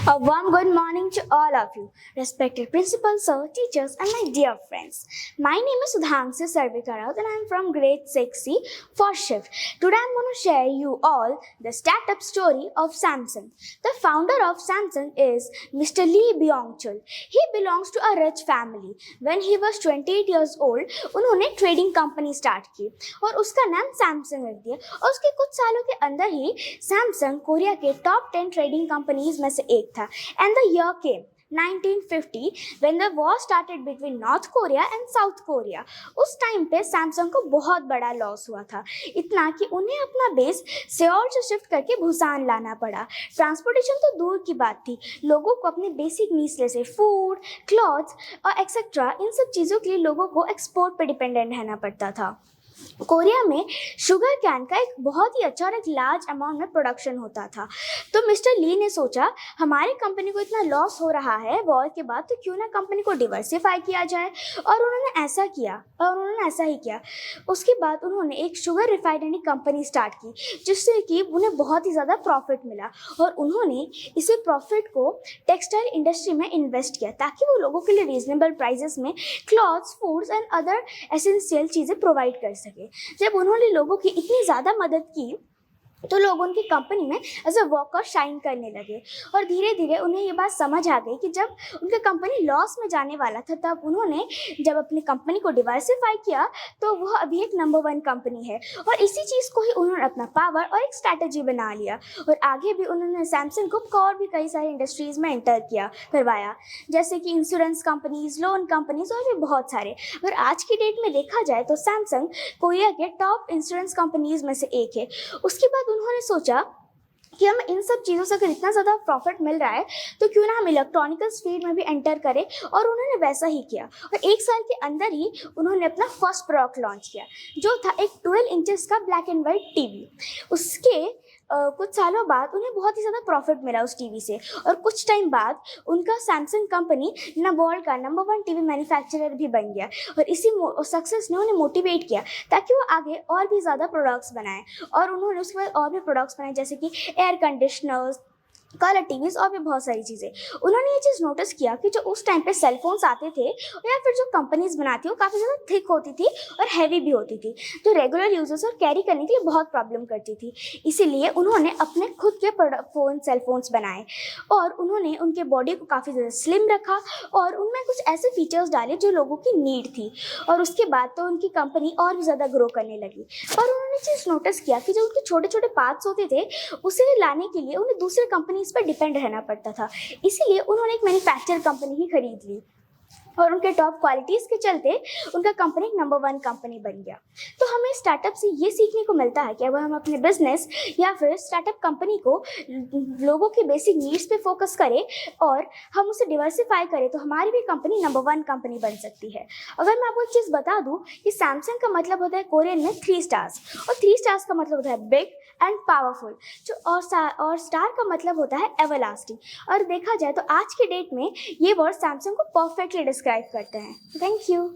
A warm good morning to all of you, respected principals, sir, teachers, and my dear friends. My name is Sudhanshu Sarvikaraut and I am from grade 6C for shift. Today I am going to share you all the startup story of Samsung. The founder of Samsung is Mr. Lee Byung-chul. He belongs to a rich family. When he was 28 years old, उन्होंने trading company start की और उसका नाम Samsung रख दिया और उसके कुछ सालों के अंदर ही सैमसंग कोरिया के टॉप 10 ट्रेडिंग कंपनीज में से एक था. And the year came 1950 when the war started between North Korea and South Korea. उस टाइम पे सैमसंग को बहुत बड़ा लॉस हुआ था, इतना कि उन्हें अपना बेस सियोल से शिफ्ट करके बुसान लाना पड़ा. ट्रांसपोर्टेशन तो दूर की बात थी, लोगों को अपने बेसिक नीड्स जैसे फूड, क्लॉथ्स और एक्सेट्रा इन सब चीज़ों के लिए लोगों को एक्सपोर्ट पर डिपेंडेंट रहना पड़ता था. कोरिया में शुगर कैन का एक बहुत ही अच्छा और एक लार्ज अमाउंट में प्रोडक्शन होता था. तो मिस्टर ली ने सोचा हमारी कंपनी को इतना लॉस हो रहा है वॉर के बाद, तो क्यों ना कंपनी को डिवर्सिफाई किया जाए. और उन्होंने ऐसा ही किया. उसके बाद उन्होंने एक शुगर रिफाइनरी कंपनी स्टार्ट की जिससे कि उन्हें बहुत ही ज़्यादा प्रॉफिट मिला और उन्होंने इसी प्रॉफिट को टेक्सटाइल इंडस्ट्री में इन्वेस्ट किया ताकि वो लोगों के लिए रीजनेबल प्राइजेस में clothes, foods and other essential चीज़ें प्रोवाइड कर सके. जब उन्होंने लोगों की इतनी ज़्यादा मदद की तो लोग उनकी कंपनी में एज अ वर्कर शाइन करने लगे और धीरे धीरे उन्हें ये बात समझ आ गई कि जब उनका कंपनी लॉस में जाने वाला था तब उन्होंने जब अपनी कंपनी को डिवर्सिफाई किया तो वह अभी एक नंबर 1 कंपनी है. और इसी चीज़ को ही उन्होंने अपना पावर और एक स्ट्रैटेजी बना लिया और आगे भी उन्होंने सैमसंग को और भी कई सारी इंडस्ट्रीज़ में एंटर करवाया, जैसे कि इंश्योरेंस कंपनीज, लोन कंपनीज और भी बहुत सारे. और आज की डेट में देखा जाए तो सैमसंग कोरिया के टॉप इंश्योरेंस कंपनीज में से एक है. उसके बाद उन्होंने सोचा कि हम इन सब चीज़ों से अगर इतना ज़्यादा प्रॉफिट मिल रहा है तो क्यों ना हम इलेक्ट्रॉनिकल्स फील्ड में भी एंटर करें. और उन्होंने वैसा ही किया और 1 साल के अंदर ही उन्होंने अपना फर्स्ट प्रोडक्ट लॉन्च किया जो था एक 12 इंचेस का ब्लैक एंड वाइट टीवी. उसके कुछ सालों बाद उन्हें बहुत ही ज़्यादा प्रॉफिट मिला उस टीवी से और कुछ टाइम बाद उनका सैमसंग कंपनी वर्ल्ड का नंबर 1 टीवी मैन्युफैक्चरर भी बन गया. और इसी सक्सेस ने उन्हें मोटिवेट किया ताकि वो आगे और भी ज़्यादा प्रोडक्ट्स बनाएं. और उन्होंने उसके बाद और भी प्रोडक्ट्स बनाए जैसे कि एयर कंडीशनर्स, कलर टीवीज़ और भी बहुत सारी चीज़ें. उन्होंने ये चीज़ नोटिस किया कि जो उस टाइम पे सेलफोन्स आते थे या फिर जो कंपनीज बनाती वो काफ़ी ज़्यादा थिक होती थी और हैवी भी होती थी, तो रेगुलर यूजर्स और कैरी करने के लिए बहुत प्रॉब्लम करती थी. इसीलिए उन्होंने अपने खुद के सेलफोन्स बनाए और उन्होंने उनके बॉडी को काफ़ी ज़्यादा स्लिम रखा और उनमें कुछ ऐसे फीचर्स डाले जो लोगों की नीड थी. और उसके बाद तो उनकी कंपनी और भी ज़्यादा ग्रो करने लगी. और उन्होंने चीज़ नोटिस किया कि जो उनके छोटे छोटे पार्ट्स होते थे उसे लाने के लिए उन्हें दूसरे कंपनी पर डिपेंड रहना पड़ता था. इसीलिए उन्होंने एक मैन्युफैक्चर कंपनी ही खरीद ली और उनके टॉप क्वालिटीज़ के चलते उनका कंपनी नंबर 1 कंपनी बन गया. तो हमें स्टार्टअप से ये सीखने को मिलता है कि अगर हम अपने बिजनेस या फिर स्टार्टअप कंपनी को लोगों के बेसिक नीड्स पे फोकस करें और हम उसे डिवर्सिफाई करें तो हमारी भी कंपनी नंबर 1 कंपनी बन सकती है. अगर मैं आपको एक चीज़ बता दूँ कि सैमसंग का मतलब होता है कोरियन में 3 स्टार्स और 3 स्टार्स का मतलब होता है बिग एंड पावरफुल, जो और स्टार का मतलब होता है एवरलास्टिंग. और देखा जाए तो आज के डेट में ये वर्ड सैमसंग को परफेक्टली डिस्क्राइब करते हैं. Thank you.